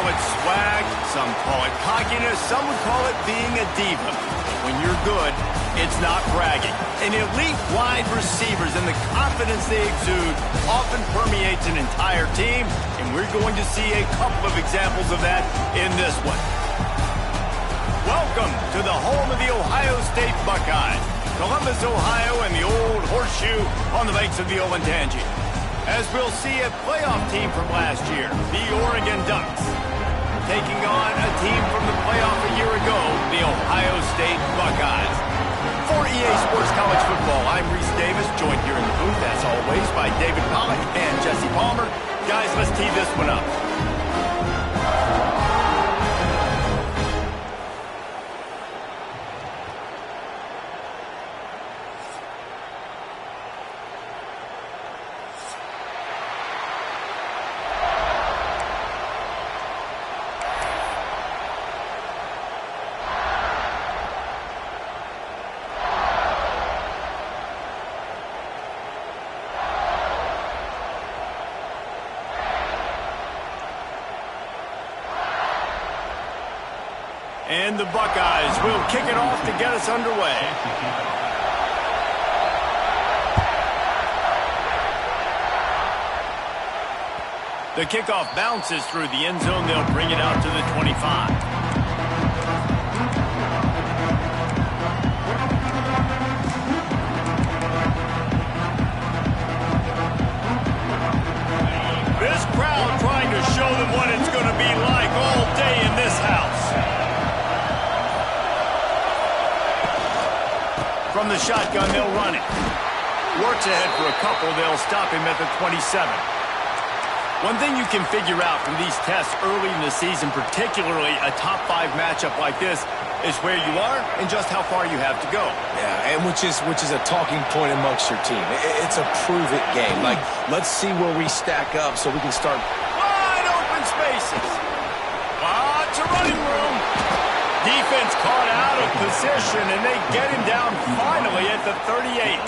call it swag, some call it cockiness, some would call it being a diva. When you're good, it's not bragging. And elite wide receivers and the confidence they exude often permeates an entire team, and we're going to see a couple of examples of that in this one. Welcome to the home of the Ohio State Buckeyes, Columbus, Ohio, and the old horseshoe on the banks of the Olentangy. As we'll see a playoff team from last year, the Oregon Ducks, taking on a team from the playoff a year ago, the Ohio State Buckeyes. For EA Sports College Football, I'm Reese Davis, joined here in the booth, as always, by David Pollack and Jesse Palmer. Guys, let's tee this one up. And the Buckeyes will kick it off to get us underway. The kickoff bounces through the end zone. They'll bring it out to the 25. This crowd trying to show them what it's going to be like all day in this house. From the shotgun, they'll run it. Works ahead for a couple. They'll stop him at the 27. One thing you can figure out from these tests early in the season, particularly a top 5 matchup like this, is where you are and just how far you have to go. Yeah, and which is a talking point amongst your team. It's a prove-it game. Like, let's see where we stack up so we can start. Wide open spaces. Lots of running room. Defense caught out of position, and they get him down finally at the 38.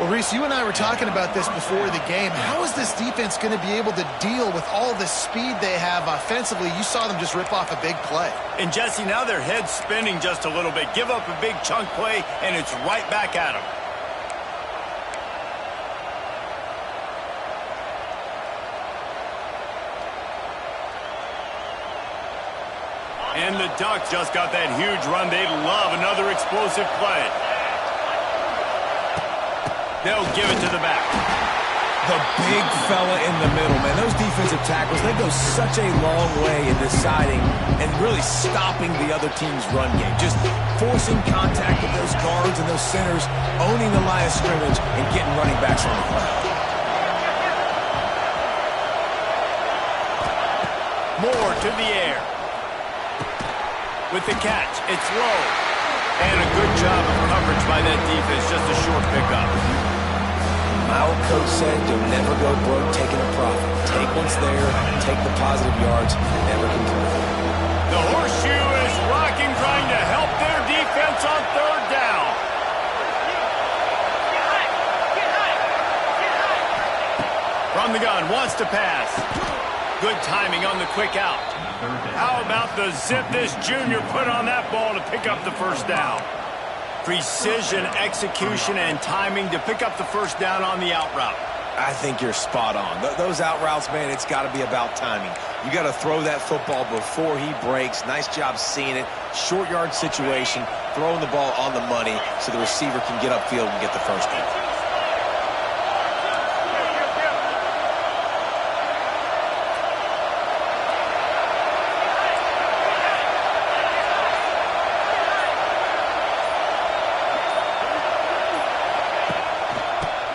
Well, Reese, you and I were talking about this before the game. How is this defense going to be able to deal with all the speed they have offensively? You saw them just rip off a big play. And, Jesse, now their head's spinning just a little bit. Give up a big chunk play, and it's right back at them. And the Ducks just got that huge run. They'd love another explosive play. They'll give it to the back. The big fella in the middle, man. Those defensive tackles, they go such a long way in deciding and really stopping the other team's run game. Just forcing contact with those guards and those centers, owning the line of scrimmage, and getting running backs on the ground. More to the air. With the catch, it's low. And a good job of coverage by that defense, just a short pickup. My old coach said you'll never go broke taking a profit. Take what's there, take the positive yards, never complain. The horseshoe is rocking, trying to help their defense on third down. From the gun, wants to pass. Good timing on the quick out. How about the zip this junior put on that ball to pick up the first down? Precision, execution, and timing to pick up the first down on the out route. I think you're spot on. Those out routes, man, it's got to be about timing. You got to throw that football before he breaks. Nice job seeing it. Short yard situation, throwing the ball on the money so the receiver can get upfield and get the first down.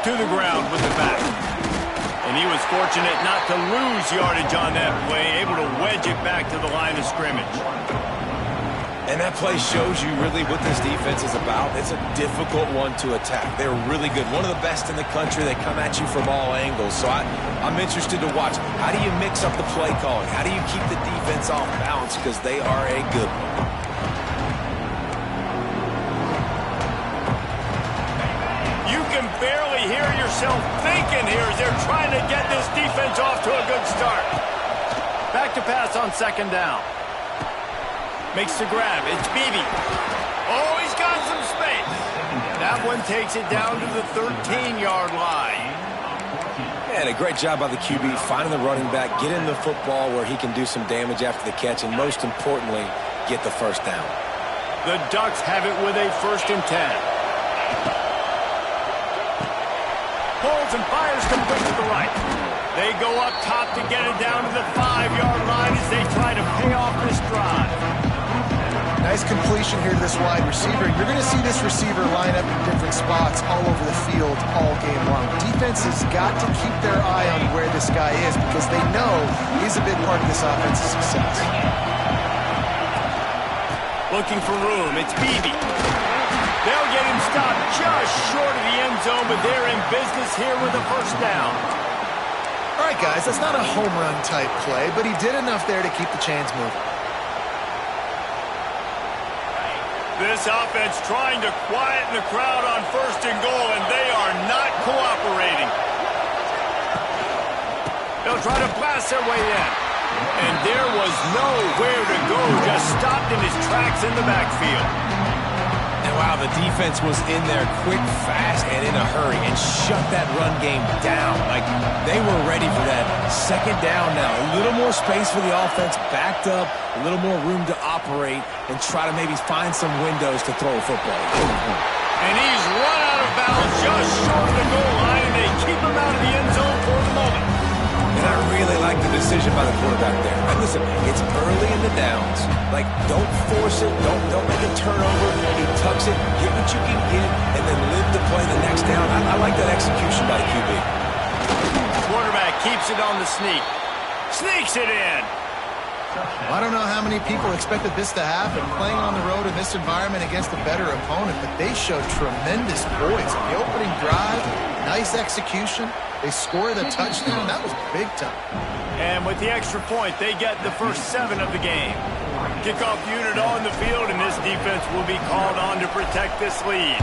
To the ground with the back. And he was fortunate not to lose yardage on that play, able to wedge it back to the line of scrimmage. And that play shows you really what this defense is about. It's a difficult one to attack. They're really good. One of the best in the country. They come at you from all angles. So I'm interested to watch. How do you mix up the play calling? How do you keep the defense off balance? Because they are a good one. Barely hear yourself thinking here as they're trying to get this defense off to a good start. Back to pass on second down. Makes the grab. It's Beebe. Oh, he's got some space. That one takes it down to the 13-yard line. And a great job by the QB finding the running back, getting the football where he can do some damage after the catch, and most importantly, get the first down. The Ducks have it with a 1st and 10. Pulls and fires complete to the right. They go up top to get it down to the 5-yard line as they try to pay off this drive. Nice completion here to this wide receiver. You're going to see this receiver line up in different spots all over the field all game long. Defense has got to keep their eye on where this guy is because they know he's a big part of this offense's success. Looking for room. It's Beebe. They'll get him stopped just short of the end zone, but they're in business here with a first down. All right, guys, that's not a home run type play, but he did enough there to keep the chains moving. This offense trying to quieten the crowd on 1st and goal, and they are not cooperating. They'll try to blast their way in. And there was nowhere to go, just stopped in his tracks in the backfield. And wow, the defense was in there quick, fast, and in a hurry and shut that run game down. Like, they were ready for that second down now. A little more space for the offense, backed up, a little more room to operate and try to maybe find some windows to throw a football. And he's run out of bounds just short of the goal line, and they keep him out of the end zone for the moment. And I really like the decision by the quarterback there. And listen, it's early in the downs. Like, don't force it. Don't make a turnover. He tucks it, get what you can get, and then live to play the next down. I like that execution by the QB. Quarterback keeps it on the sneak. Sneaks it in. I don't know how many people expected this to happen, playing on the road in this environment against a better opponent, but they showed tremendous poise. The opening drive, nice execution. They score the touchdown. That was big time. And with the extra point, they get the first 7 of the game. Kickoff unit on the field, and this defense will be called on to protect this lead.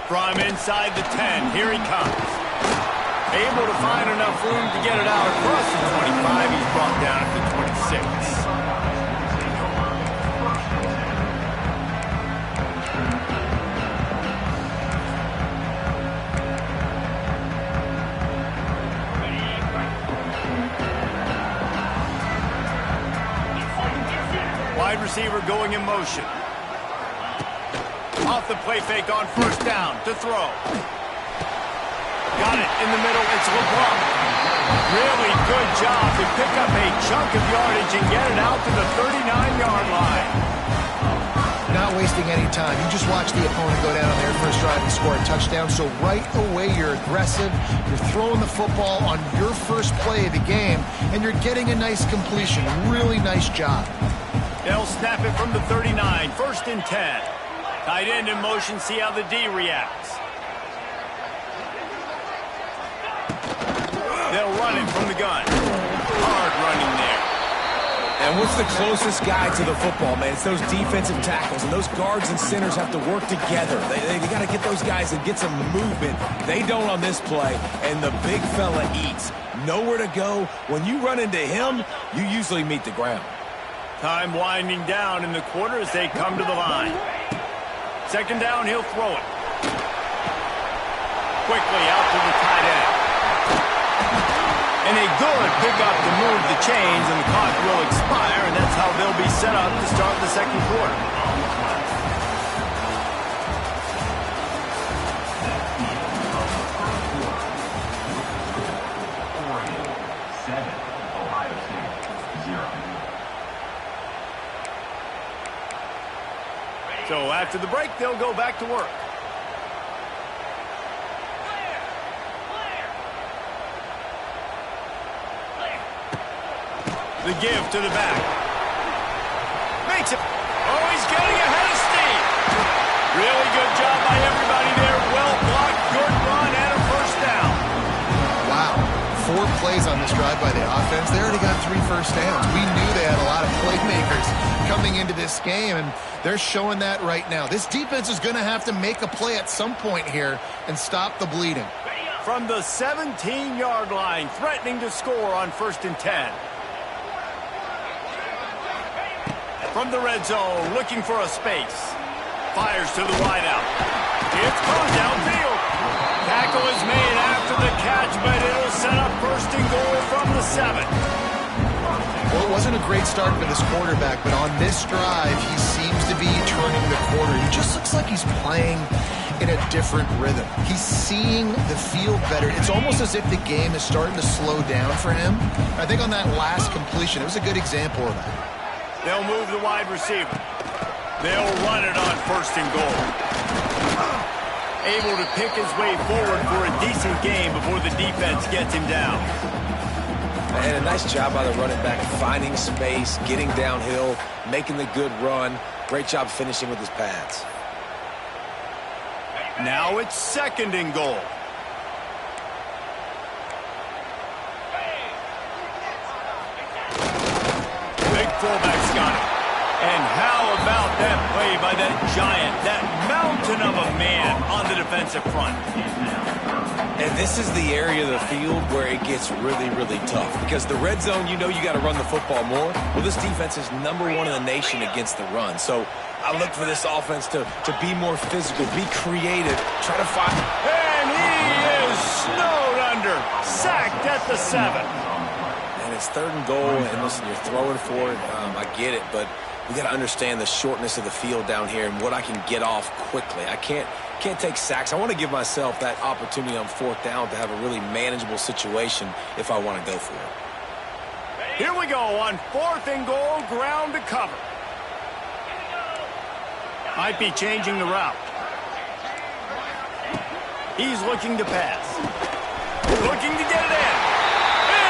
From inside the 10, here he comes. Able to find enough room to get it out across the 25. He's brought down at the 26. Wide receiver going in motion. Off the play fake on 1st down to throw. Got it in the middle. It's LeBron. Really good job to pick up a chunk of yardage and get it out to the 39-yard line. Not wasting any time. You just watch the opponent go down on their first drive and score a touchdown. So right away, you're aggressive. You're throwing the football on your first play of the game, and you're getting a nice completion. Really nice job. They'll snap it from the 39. 1st and 10. Tight end in motion. See how the D reacts. They'll run it from the gun. Hard running there. And what's the closest guy to the football, man? It's those defensive tackles, and those guards and centers have to work together. They got to get those guys and get some movement. They don't on this play, and the big fella eats. Nowhere to go. When you run into him, you usually meet the ground. Time winding down in the quarter as they come to the line. 2nd down, he'll throw it. Quickly out to the tight end. And a good pickup to move the chains, and the clock will expire, and that's how they'll be set up to start the 2nd quarter. Ohio State 0. So after the break, they'll go back to work. The give to the back. Makes it. Oh, he's getting ahead of steam. Really good job by everybody there. Well blocked, good run, and a first down. Wow. 4 plays on this drive by the offense. They already got 3 first downs. We knew they had a lot of playmakers coming into this game, and they're showing that right now. This defense is going to have to make a play at some point here and stop the bleeding. from the 17-yard line, threatening to score on 1st and 10. From the red zone, looking for a space. Fires to the wideout. It's caught downfield. Tackle is made after the catch, but it'll set up 1st and goal from the 7. Well, it wasn't a great start for this quarterback, but on this drive, he seems to be turning the corner. He just looks like he's playing in a different rhythm. He's seeing the field better. It's almost as if the game is starting to slow down for him. I think on that last completion, it was a good example of that. They'll move the wide receiver. They'll run it on 1st and goal. Able to pick his way forward for a decent game before the defense gets him down. And a nice job by the running back, finding space, getting downhill, making the good run. Great job finishing with his pads. Now it's 2nd and goal. Big fullback's got it. And how about that play by that giant, that mountain of a man on the defensive front? And this is the area of the field where it gets really, really tough. Because the red zone, you know you got to run the football more. Well, this defense is #1 in the nation against the run. So I look for this offense to be more physical, be creative, try to find. And he is snowed under, sacked at the 7. And it's 3rd and goal, and listen, you're throwing for it. I get it, but we got to understand the shortness of the field down here and what I can get off quickly. I can't take sacks. I want to give myself that opportunity on 4th down to have a really manageable situation if I want to go for it. Here we go on 4th and goal, ground to cover. Might be changing the route. He's looking to pass. Looking to get it in.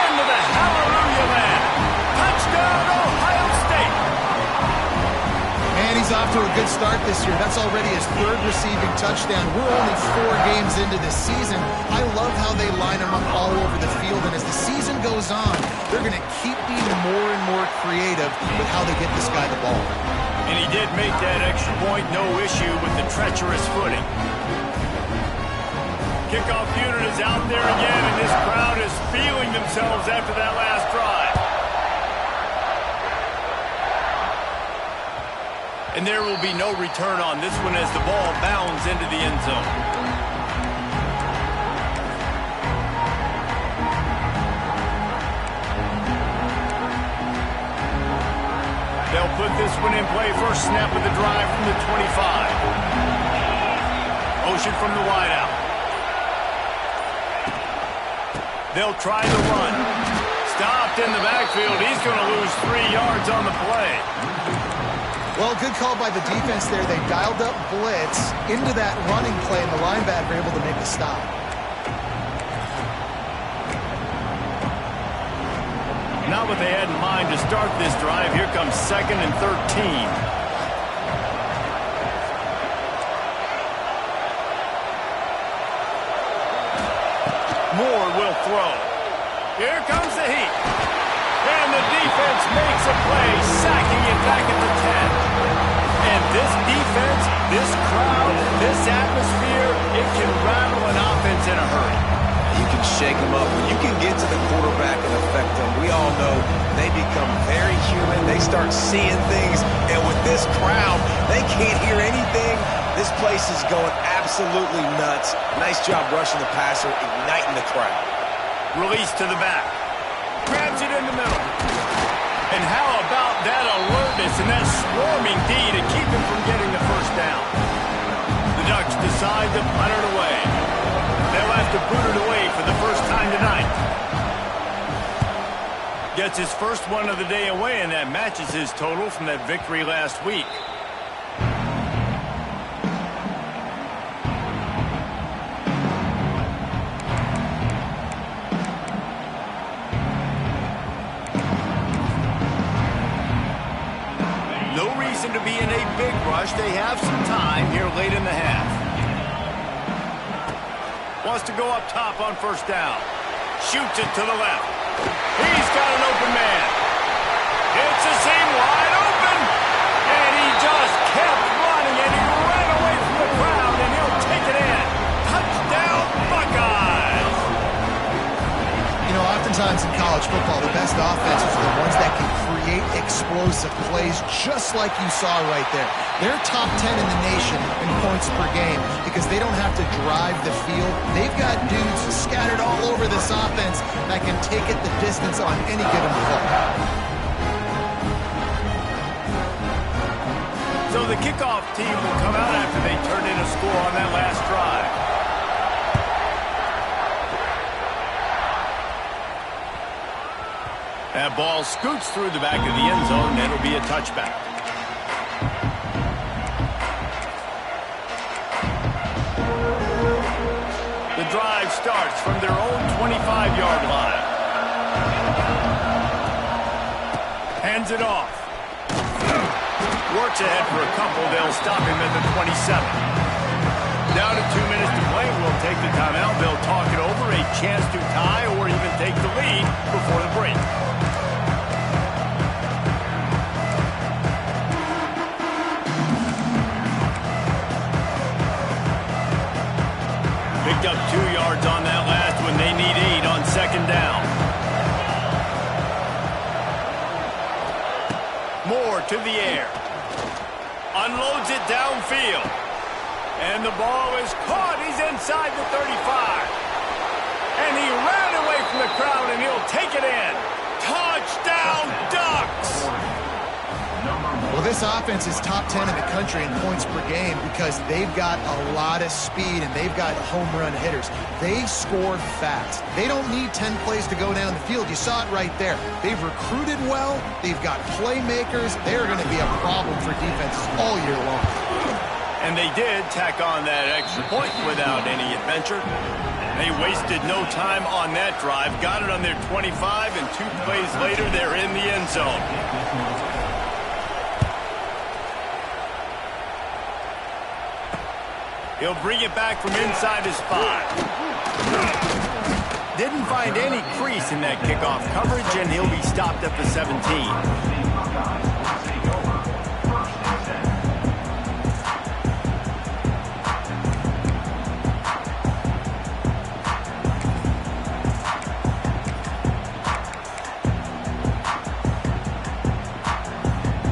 Into the hallelujah land. Touchdown, Ohio State. And he's off to a good start this year. That's already his 3rd receiving touchdown. We're only 4 games into this season. I love how they line him up all over the field. And as the season goes on, they're going to keep being more and more creative with how they get this guy the ball. And he did make that extra point, no issue with the treacherous footing. Kickoff unit is out there again, and this crowd is feeling themselves after that last drive. And there will be no return on this one as the ball bounds into the end zone. They'll put this one in play. First snap of the drive from the 25. Motion from the wideout. They'll try the run. Stopped in the backfield. He's going to lose 3 yards on the play. Well, good call by the defense there. They dialed up blitz into that running play, and the linebacker able to make the stop. Not what they had in mind to start this drive. Here comes 2nd and 13. Moore will throw. Here comes the heat. And the defense makes a play, sacking it back at the 10. And this defense, this crowd, this atmosphere, it can rattle an offense in a hurry. You can shake them up. When you can get to the quarterback and affect them, we all know they become very human. They start seeing things. And with this crowd, they can't hear anything. This place is going absolutely nuts. Nice job rushing the passer, igniting the crowd. Release to the back. Grabs it in the middle. And how about that alertness and that swarming D to keep him from getting the first down? The Ducks decide to punt it away. They'll have to boot it away for the first time tonight. Gets his first one of the day away, and that matches his total from that victory last week. No reason to be in a big rush. They have some time here late in the half. Wants to go up top on first down. Shoots it to the left. He's got an open man. It's a seam wide open. And he just kept running, and he ran away from the crowd, and he'll take it in. Touchdown, Buckeyes! football, the best offenses are the ones that can create explosive plays just like you saw right there. They're top 10 in the nation in points per game because they don't have to drive the field. They've got dudes scattered all over this offense that can take it the distance on any given play. So the kickoff team will come out after they turn in a score on that last drive. That ball scoots through the back of the end zone, and it'll be a touchback. The drive starts from their own 25-yard line. Hands it off. Works ahead for a couple. They'll stop him at the 27. Down to 2 minutes to play. We'll take the timeout. They'll talk it over. A chance to tie or even take the lead before the break. Picked up 2 yards on that last one. They need 8 on second down. Moore to the air. Unloads it downfield. And the ball is caught. He's inside the 35. And he ran away from the crowd, and he'll take it in. Touchdown, Ducks! Well, this offense is top 10 in the country in points per game because they've got a lot of speed and they've got home run hitters. They score fast. They don't need 10 plays to go down the field. You saw it right there. They've recruited well. They've got playmakers. They're going to be a problem for defenses all year long. And they did tack on that extra point without any adventure. They wasted no time on that drive. Got it on their 25, and 2 plays later, they're in the end zone. He'll bring it back from inside his 5. Didn't find any crease in that kickoff coverage, and he'll be stopped at the 17.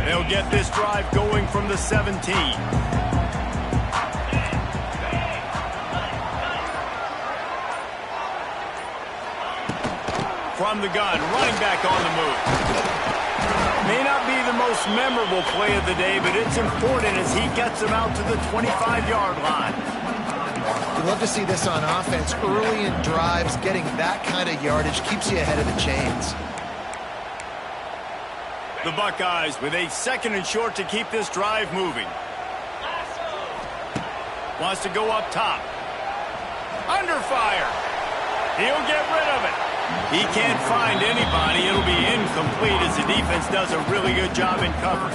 They'll get this drive going from the 17. From the gun, running back on the move. May not be the most memorable play of the day, but it's important as he gets him out to the 25-yard line. You love to see this on offense. Early in drives, getting that kind of yardage keeps you ahead of the chains. The Buckeyes with a 2nd and short to keep this drive moving. Wants to go up top. Under fire. He'll get rid of it. He can't find anybody. It'll be incomplete as the defense does a really good job in coverage.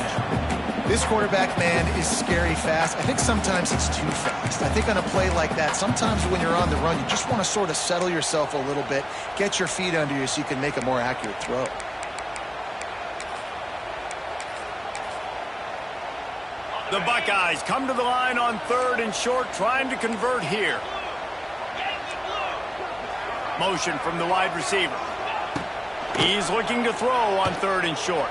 This quarterback, man, is scary fast. I think sometimes it's too fast. I think on a play like that, sometimes when you're on the run, you just want to sort of settle yourself a little bit, get your feet under you so you can make a more accurate throw. The Buckeyes come to the line on 3rd and short, trying to convert here. Motion from the wide receiver. He's looking to throw on 3rd and short.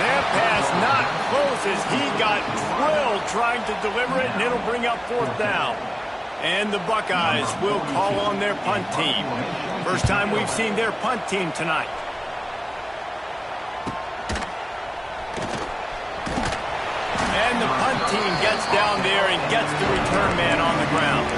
That pass not close as he got drilled trying to deliver it, and it'll bring up 4th down. And the Buckeyes will call on their punt team. First time we've seen their punt team tonight. And the punt team gets down there and gets the return man on the ground.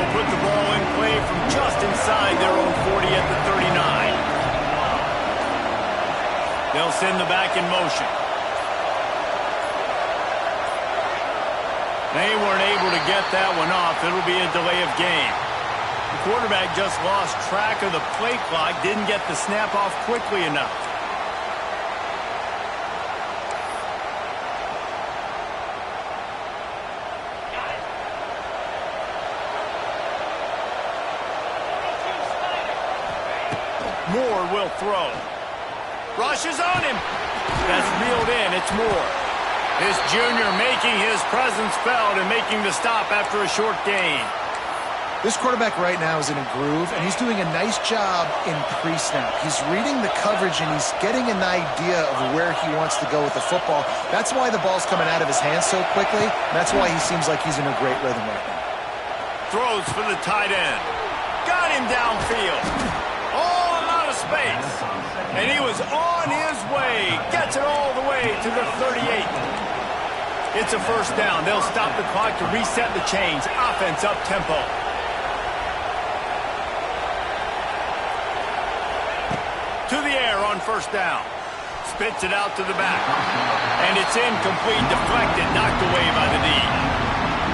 Put the ball in play from just inside their own 40 at the 39. They'll send the back in motion. They weren't able to get that one off. It'll be a delay of game. The quarterback just lost track of the play clock, didn't get the snap off quickly enough. Moore will throw. Rushes on him. That's reeled in. It's Moore. This junior making his presence felt and making the stop after a short gain. This quarterback right now is in a groove, and he's doing a nice job in pre-snap. He's reading the coverage, and he's getting an idea of where he wants to go with the football. That's why the ball's coming out of his hands so quickly. That's why he seems like he's in a great rhythm right now. Throws for the tight end. Got him downfield. Oh, a lot of space. And he was on his way. Gets it all the way to the 38. It's a first down. They'll stop the clock to reset the chains. Offense up-tempo. To the air on first down. Spits it out to the back. And it's incomplete, deflected, knocked away by the D.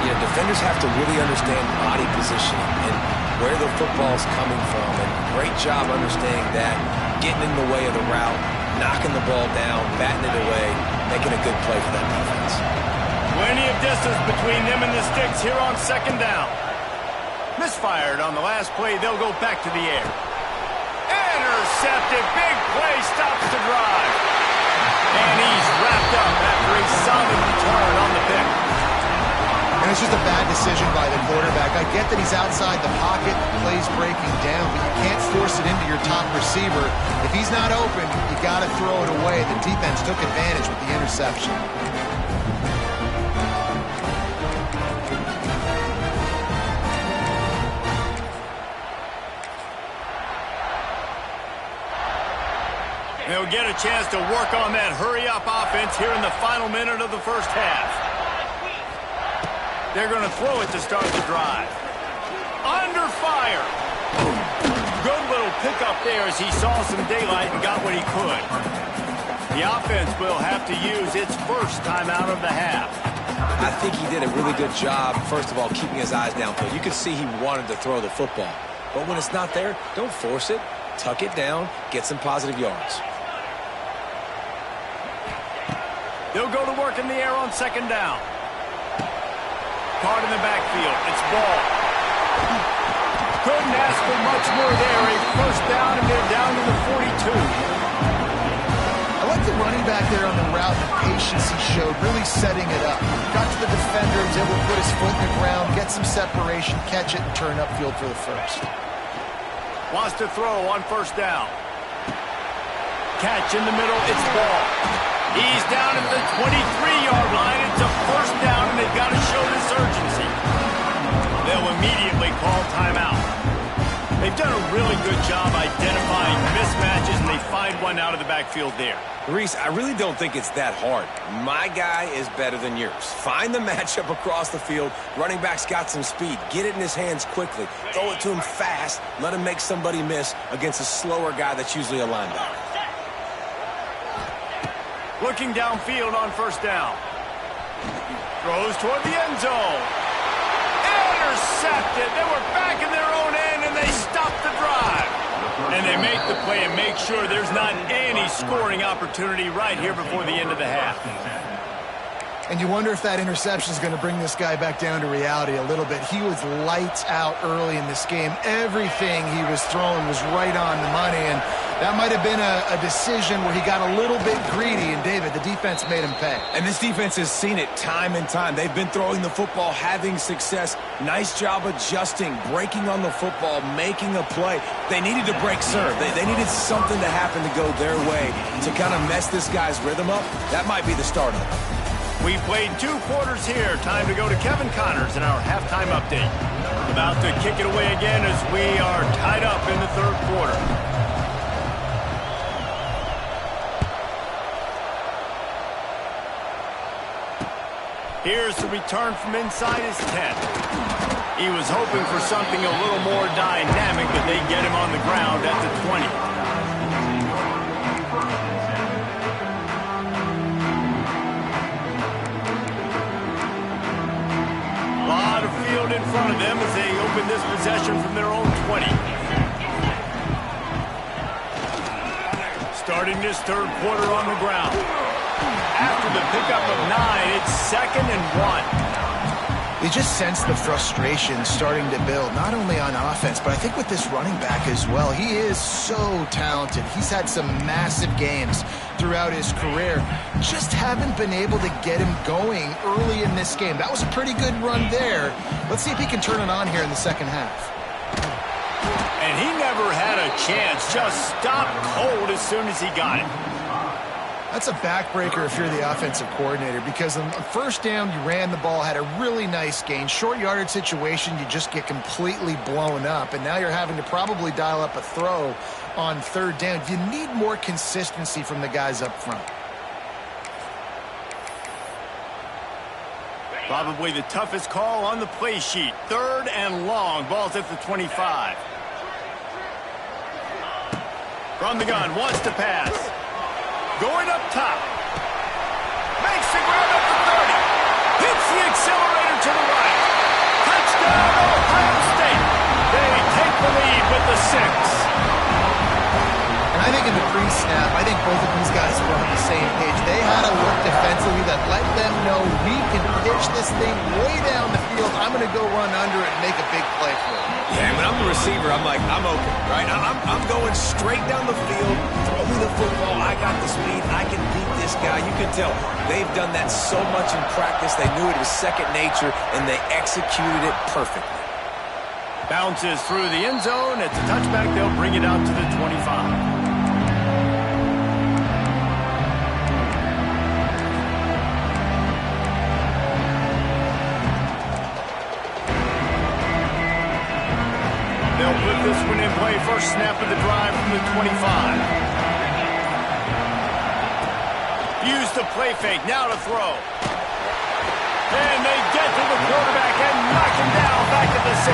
Yeah, defenders have to really understand body positioning and where the football's coming from. And great job understanding that, getting in the way of the route, knocking the ball down, batting it away, making a good play for that defense. Plenty of distance between them and the sticks here on second down. Misfired on the last play. They'll go back to the air. Intercepted. Big play stops the drive. And he's wrapped up after a solid return on the pick. And it's just a bad decision by the quarterback. I get that he's outside the pocket, the play's breaking down, but you can't force it into your top receiver. If he's not open, you got to throw it away. The defense took advantage with the interception. They'll get a chance to work on that hurry-up offense here in the final minute of the first half. They're going to throw it to start the drive. Under fire. Good little pickup there as he saw some daylight and got what he could. The offense will have to use its first timeout of the half. I think he did a really good job, first of all, keeping his eyes downfield. You could see he wanted to throw the football. But when it's not there, don't force it. Tuck it down, get some positive yards. They'll go to work in the air on second down. Caught in the backfield. It's ball. Couldn't ask for much more there. A first down, and they're down to the 42. I like the running back there on the route, the patience he showed, really setting it up. Got to the defender, was able to put his foot in the ground, get some separation, catch it, and turn upfield for the first. Wants to throw on first down. Catch in the middle. It's ball. He's down at the 23-yard line. It's a first down, and they've got to show this urgency. They'll immediately call timeout. They've done a really good job identifying mismatches, and they find one out of the backfield there. Reese, I really don't think it's that hard. My guy is better than yours. Find the matchup across the field. Running back's got some speed. Get it in his hands quickly. Throw it to him fast. Let him make somebody miss against a slower guy that's usually a linebacker. Looking downfield on first down. Throws toward the end zone. Intercepted. They were back in their own end, and they stopped the drive. And they make the play and make sure there's not any scoring opportunity right here before the end of the half. And you wonder if that interception is going to bring this guy back down to reality a little bit. He was lights out early in this game. Everything he was throwing was right on the money, and that might have been a decision where he got a little bit greedy, and David, the defense made him pay. And this defense has seen it time and time. They've been throwing the football, having success. Nice job adjusting, breaking on the football, making a play. They needed to break serve. They needed something to happen to go their way to kind of mess this guy's rhythm up. That might be the start of it. We played 2 quarters here. Time to go to Kevin Connors in our halftime update. About to kick it away again as we are tied up in the third quarter. Here's the return from inside his 10. He was hoping for something a little more dynamic, but they get him on the ground at the 20. Lot of field in front of them as they open this possession from their own 20. Starting this third quarter on the ground. After the pickup of 9, it's 2nd and 1. You just sense the frustration starting to build, not only on offense, but I think with this running back as well. He is so talented. He's had some massive games throughout his career. Just haven't been able to get him going early in this game. That was a pretty good run there. Let's see if he can turn it on here in the second half. And he never had a chance. Just stopped cold as soon as he got it. That's a backbreaker if you're the offensive coordinator, because on first down, you ran the ball, had a really nice gain. Short yardage situation, you just get completely blown up, and now you're having to probably dial up a throw on third down. You need more consistency from the guys up front. Probably the toughest call on the play sheet. Third and long. Ball's at the 25. From the gun, wants to pass. Going up top. Makes the grab at the 30. Hits the accelerator to the right. Touchdown, Ohio State. They take the lead with the 6. And I think in the pre-snap, I think both of these guys were on the same page. They had a look defensively that let them know we can pitch this thing way down the field. I'm going to go run under it and make a big play for it. Yeah, when I'm the receiver, I'm like, I'm open, right? I'm going straight down the field, throw me the football, I got the speed, I can beat this guy. You can tell they've done that so much in practice. They knew it was second nature, and they executed it perfectly. Bounces through the end zone. It's a touchback. They'll bring it out to the 25. They'll put this one in play. First snap of the drive from the 25. Use the play fake. Now to throw. And they get to the quarterback and knock him down back at the 16.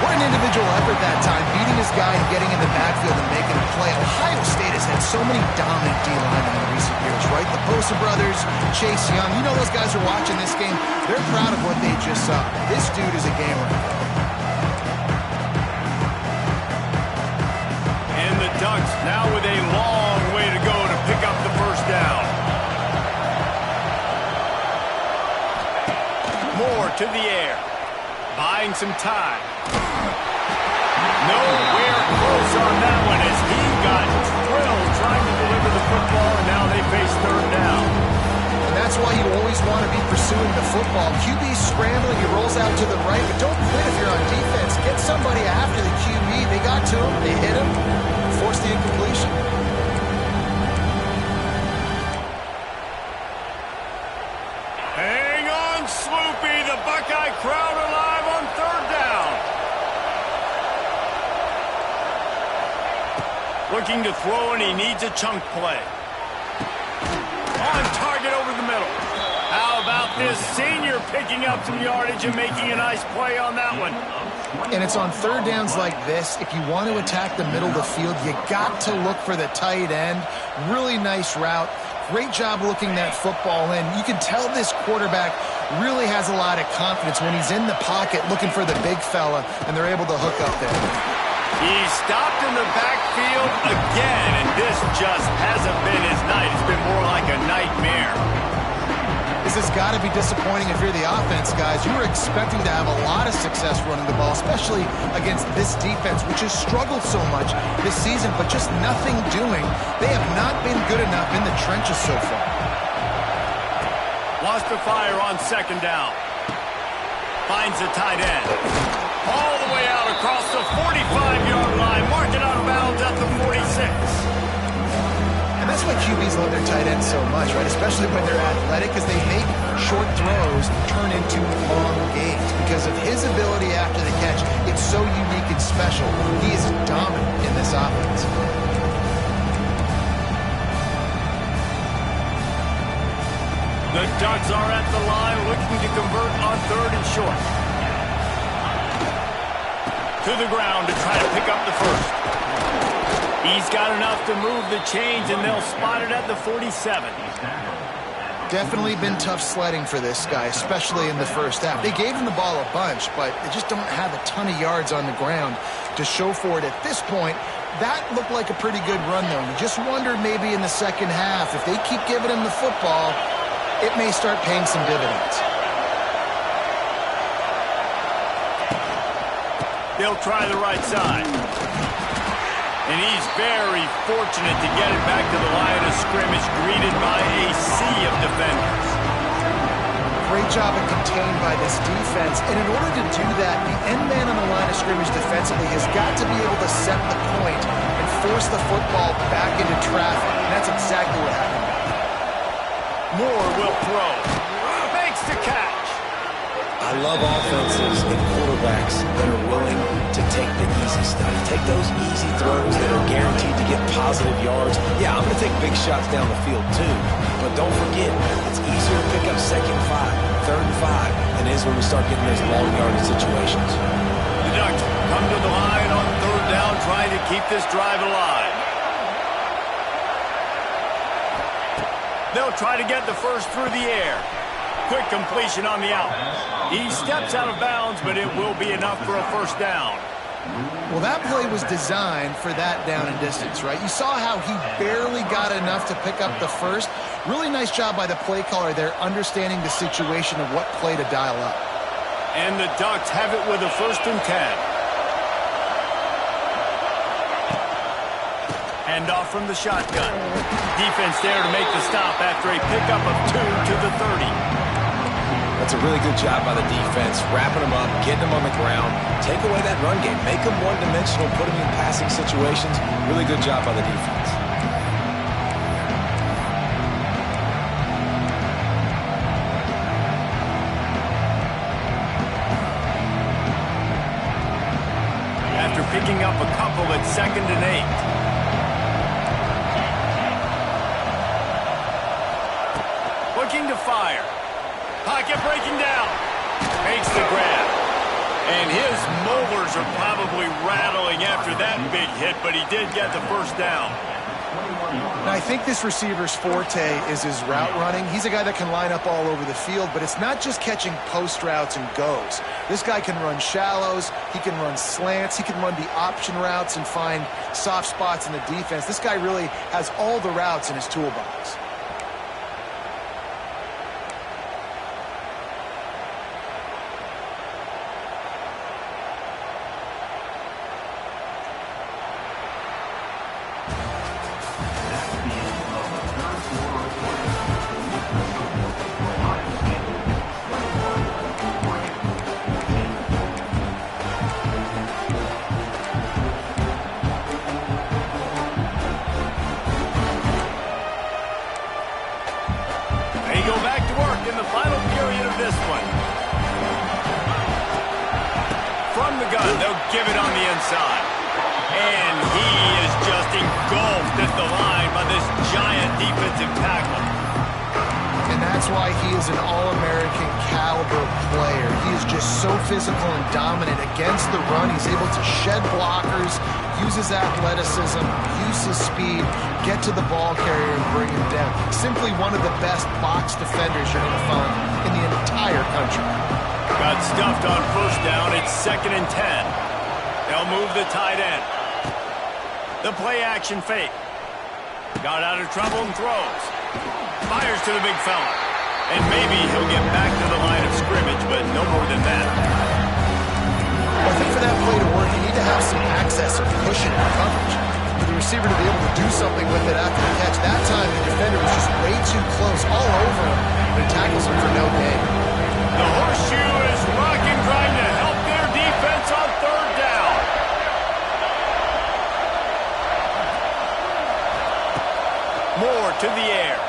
What an individual effort that time, beating his guy and getting in the backfield and making a play. Ohio State has had so many dominant D-linemen in recent years, right? The Bosa brothers, Chase Young. You know those guys are watching this game. They're proud of what they just saw. This dude is a gamer. And the Ducks now with a long way to go to pick up the first down. Moore to the air. Buying some time. Nowhere close on that one as he got thrilled trying to deliver the football, and now they face third down. And that's why you always want to be pursuing the football. QB's scrambling, he rolls out to the right, but don't quit if you're on defense. Get somebody after the QB. They got to him, they hit him, force the incompletion. Hang on, Sloopy. The Buckeye crowd alive on third down. Looking to throw, and he needs a chunk play. On target over the middle. How about this senior picking up some yardage and making a nice play on that one? And it's on third downs like this. If you want to attack the middle of the field, you got to look for the tight end. Really nice route. Great job looking that football in. You can tell this quarterback really has a lot of confidence when he's in the pocket looking for the big fella, and they're able to hook up there. He stopped in the backfield again, and this just hasn't been his night. It's been more like a nightmare. This has got to be disappointing if you're the offense, guys. You were expecting to have a lot of success running the ball, especially against this defense, which has struggled so much this season, but just nothing doing. They have not been good enough in the trenches so far. Wants to fire on second down. Finds the tight end. All the way out across the 45-yard line. Mark it out of bounds at the 46. And that's why QBs love their tight ends so much, right? Especially when they're athletic, because they make short throws turn into long gains. Because of his ability after the catch, it's so unique and special. He is dominant in this offense. The Ducks are at the line looking to convert on third and short. To the ground to try to pick up the first. He's got enough to move the chains, and they'll spot it at the 47. Definitely been tough sledding for this guy, especially in the first half. They gave him the ball a bunch, but they just don't have a ton of yards on the ground to show for it at this point. That looked like a pretty good run, though. You just wonder maybe in the second half, if they keep giving him the football, it may start paying some dividends. They'll try the right side. And he's very fortunate to get it back to the line of scrimmage, greeted by a sea of defenders. Great job and contained by this defense. And in order to do that, the end man on the line of scrimmage defensively has got to be able to set the point and force the football back into traffic. And that's exactly what happened. Moore will throw. Makes the catch. I love offenses and quarterbacks that are willing to take the easy stuff. Take those easy throws that are guaranteed to get positive yards. Yeah, I'm going to take big shots down the field too. But don't forget, it's easier to pick up 2nd and 5, 3rd and 5 than it is when we start getting those long yardage situations. The Ducks come to the line on 3rd down, trying to keep this drive alive. They'll try to get the first through the air. Quick completion on the out. He steps out of bounds, but it will be enough for a 1st down. Well, that play was designed for that down and distance, right? You saw how he barely got enough to pick up the first. Really nice job by the play caller there, understanding the situation of what play to dial up. And the Ducks have it with a 1st and 10. Hand off from the shotgun. Defense there to make the stop after a pickup of 2 to the 30. That's a really good job by the defense, wrapping them up, getting them on the ground, take away that run game, make them one-dimensional, put them in passing situations. Really good job by the defense. After picking up a couple at 2nd and 8. Looking to fire. Pocket breaking down. Makes the grab. And his molars are probably rattling after that big hit, but he did get the 1st down. Now, I think this receiver's forte is his route running. He's a guy that can line up all over the field, but it's not just catching post routes and goes. This guy can run shallows, he can run slants, he can run the option routes and find soft spots in the defense. This guy really has all the routes in his toolbox. They'll give it on the inside. And he is just engulfed at the line by this giant defensive tackle. And that's why he is an All-American caliber player. He is just so physical and dominant against the run. He's able to shed blockers, use his athleticism, use his speed, get to the ball carrier and bring him down. Simply one of the best box defenders you're going to find in the entire country. Got stuffed on 1st down. It's 2nd and 10. They'll move the tight end. The play action fake. Got out of trouble and throws. Fires to the big fella. And maybe he'll get back to the line of scrimmage, but no more than that. I think for that play to work, you need to have some access or cushion in coverage. For the receiver to be able to do something with it after the catch. That time, the defender was just way too close, all over him, and tackles him for no gain. The horseshoe is rocking, trying to help their defense on 3rd down. Moore to the air.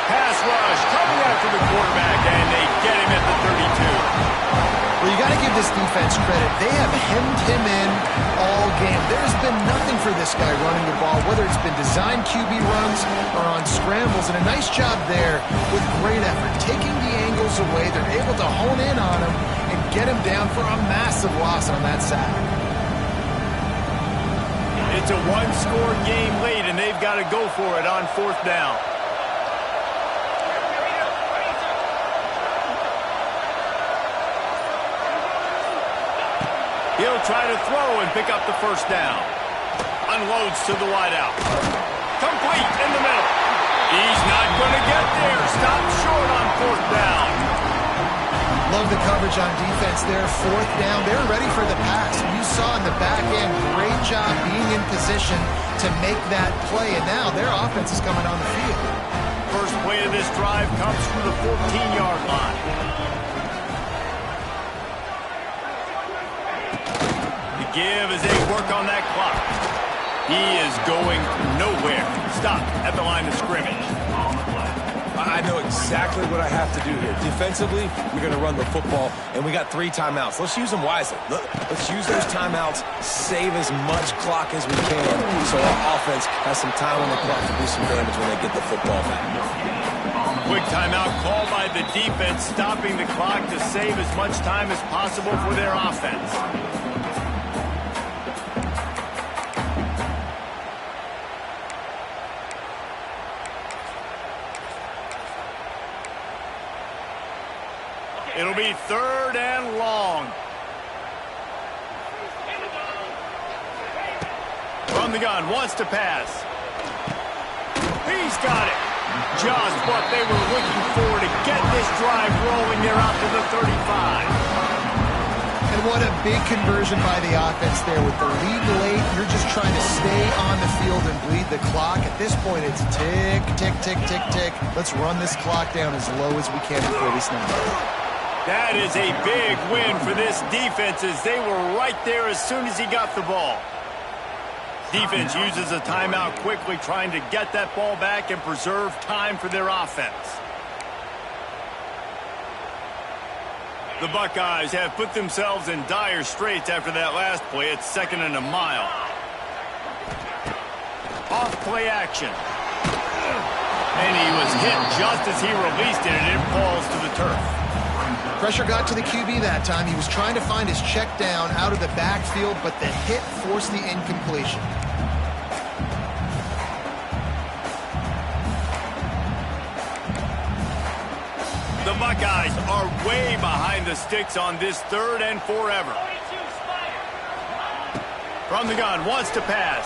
Pass rush coming after the quarterback, and they get him at the 32. Well, you got to give this defense credit. They have hemmed him in all game. There's been nothing for this guy running the ball, whether it's been designed QB runs or on scrambles, and a nice job there with great effort. Taking the angles away, they're able to hone in on him and get him down for a massive loss on that sack. It's a one-score game late, and they've got to go for it on 4th down. He'll try to throw and pick up the 1st down. Unloads to the wideout. Complete in the middle. He's not going to get there. Stopped short on 4th down. love the coverage on defense there. Fourth down, they're ready for the pass. You saw in the back end, great job being in position to make that play, and now their offense is coming on the field. First play of this drive comes from the 14-yard line. The give as they work on that clock. He is going nowhere. Stop at the line of scrimmage. I know exactly what I have to do here. Defensively, we're going to run the football, and we got 3 timeouts. Let's use them wisely. Let's use those timeouts, save as much clock as we can so our offense has some time on the clock to do some damage when they get the football back. Quick timeout called by the defense, stopping the clock to save as much time as possible for their offense. It'll be 3rd and long. From the gun, wants to pass. He's got it. Just what they were looking for to get this drive rolling. They're out to the 35. And what a big conversion by the offense there. With the lead late, you're just trying to stay on the field and bleed the clock. At this point, it's tick, tick, tick, tick, tick. Let's run this clock down as low as we can before we snap. That is a big win for this defense as they were right there as soon as he got the ball. Defense uses a timeout quickly, trying to get that ball back and preserve time for their offense. The Buckeyes have put themselves in dire straits after that last play. It's 2nd and a mile. Off play action. And he was hit just as he released it, and it falls to the turf. Pressure got to the QB that time. He was trying to find his check down out of the backfield, but the hit forced the incompletion. The Buckeyes are way behind the sticks on this 3rd and forever. From the gun, wants to pass.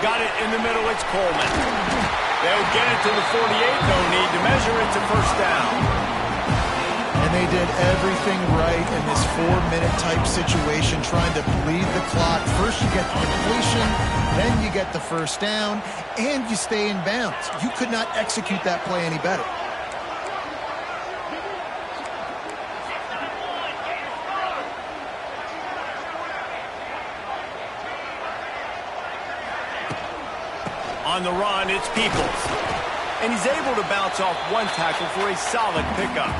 Got it in the middle, it's Coleman. They'll get it to the 48, no need to measure it to 1st down. And they did everything right in this 4-minute type situation, trying to bleed the clock. First you get the completion, then you get the 1st down, and you stay in bounds. You could not execute that play any better. On the run, it's Peoples. And he's able to bounce off one tackle for a solid pickup.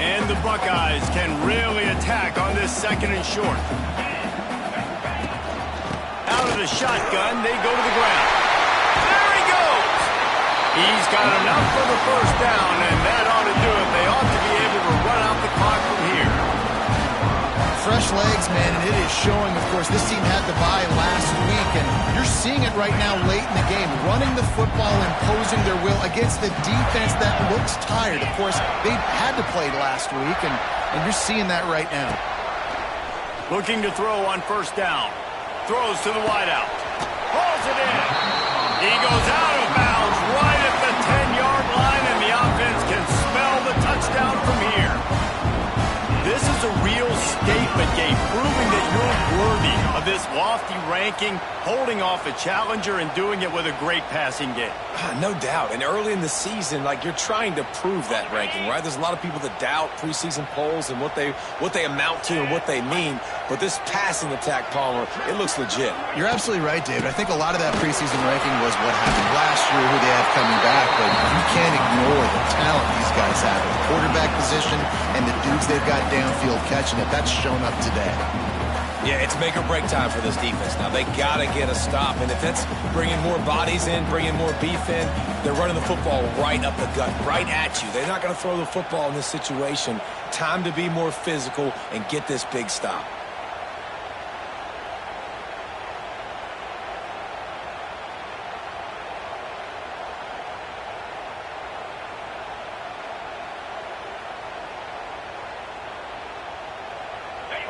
And the Buckeyes can really attack on this 2nd and short. Out of the shotgun, they go to the ground. There he goes! He's got enough for the 1st down, and that ought to do it. They ought to be able to run out the clock from here. Fresh legs, man, and it is showing, of course. This team had the bye last week, and you're seeing it right now late in the game. Running the football, imposing their will against the defense that looks tired. Of course, they had to play last week, and you're seeing that right now. Looking to throw on 1st down. Throws to the wideout. Hauls it in. He goes out of bounds right at the 10-yard line, and the offense can smell the touchdown from here. This is a real statement game, proving that you're worthy of this lofty ranking, holding off a challenger and doing it with a great passing game. No doubt. And early in the season, like, you're trying to prove that ranking, right? There's a lot of people that doubt preseason polls and what they amount to and what they mean. But this passing attack, Palmer, it looks legit. You're absolutely right, David. I think a lot of that preseason ranking was what happened last year, who they have coming back. But you can't ignore the talent these guys have at the quarterback position and the dudes they've got downfield catching it. That's shown up today. Yeah, it's make or break time for this defense. Now, they got to get a stop. And if that's bringing more bodies in, bringing more beef in, they're running the football right up the gut, right at you. They're not going to throw the football in this situation. Time to be more physical and get this big stop.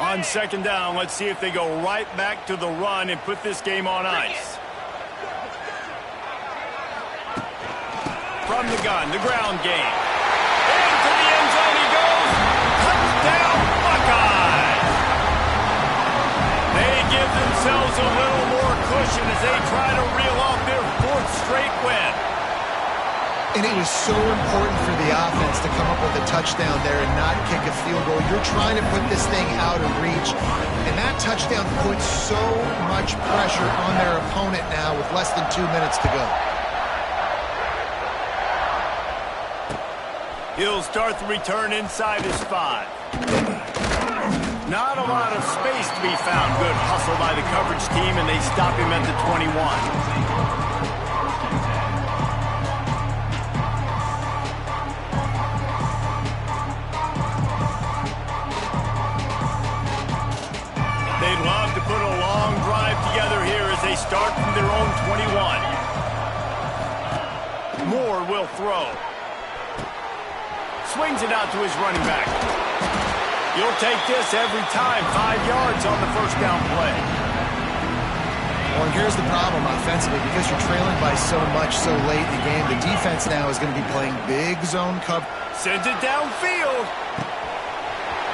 On second down, let's see if they go right back to the run and put this game on ice. From the gun, the ground game. Into the end zone he goes. Touchdown, Buckeyes! They give themselves a little more cushion as they try to reel off their fourth straight win. And it was so important for the offense to come up with a touchdown there and not kick a field goal. You're trying to put this thing out of reach, and that touchdown puts so much pressure on their opponent now with less than 2 minutes to go. He'll start the return inside his 5. Not a lot of space to be found. Good hustle by the coverage team, and they stop him at the 21. They start from their own 21. Moore will throw. Swings it out to his running back. You'll take this every time. 5 yards on the first down play. Well, and here's the problem offensively. Because you're trailing by so much so late in the game, the defense now is going to be playing big zone cover. Sends it downfield.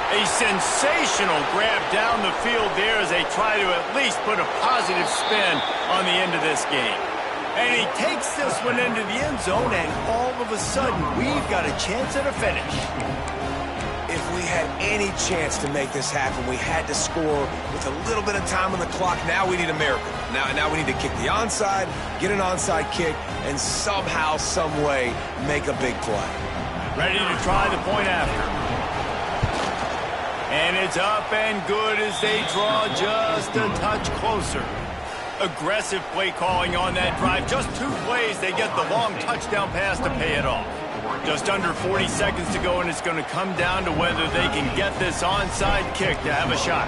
A sensational grab down the field there as they try to at least put a positive spin on the end of this game. And he takes this one into the end zone, and all of a sudden, we've got a chance at a finish. If we had any chance to make this happen, we had to score with a little bit of time on the clock. Now we need a miracle. Now we need to kick the onside, get an onside kick, and somehow, some way, make a big play. Ready to try the point after. And it's up and good as they draw just a touch closer. Aggressive play calling on that drive. Just 2 plays, they get the long touchdown pass to pay it off. Just under 40 seconds to go, and it's going to come down to whether they can get this onside kick to have a shot.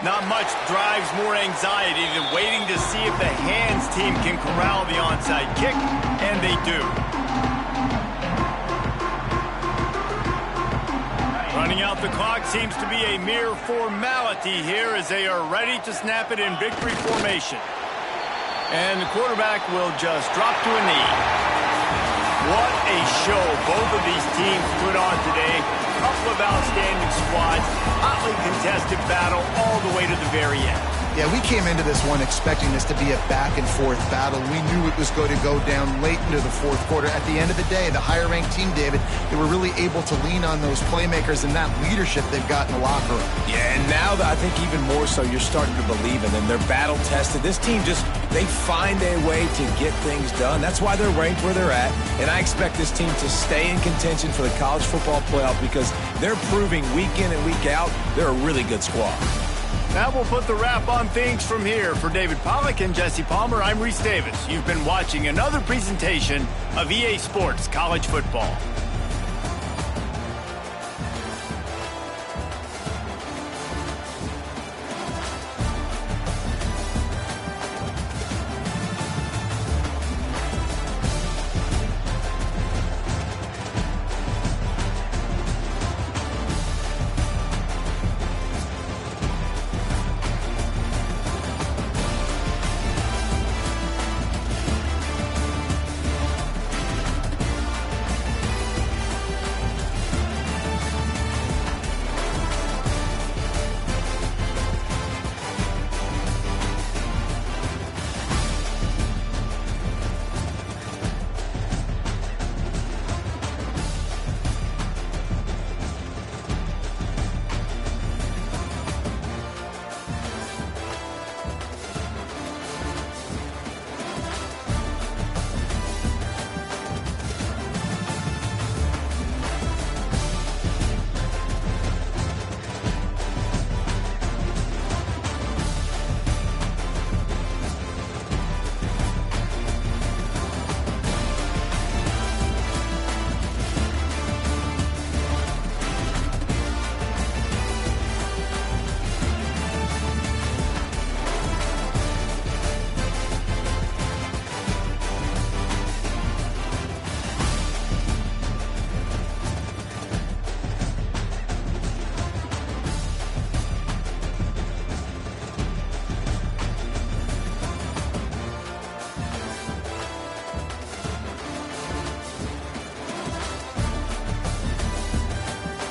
Not much drives more anxiety than waiting to see if the hands team can corral the onside kick, and they do. Running out the clock seems to be a mere formality here as they are ready to snap it in victory formation. And the quarterback will just drop to a knee. What a show both of these teams put on today. A couple of outstanding squads, hotly contested battle all the way to the very end. Yeah, we came into this one expecting this to be a back-and-forth battle. We knew it was going to go down late into the fourth quarter. At the end of the day, the higher-ranked team, David, they were really able to lean on those playmakers and that leadership they've got in the locker room. Yeah, and now I think even more so, you're starting to believe in them. They're battle-tested. This team they find a way to get things done. That's why they're ranked where they're at. And I expect this team to stay in contention for the college football playoff because they're proving week in and week out they're a really good squad. That will put the wrap on things from here. For David Pollack and Jesse Palmer, I'm Reese Davis. You've been watching another presentation of EA Sports College Football.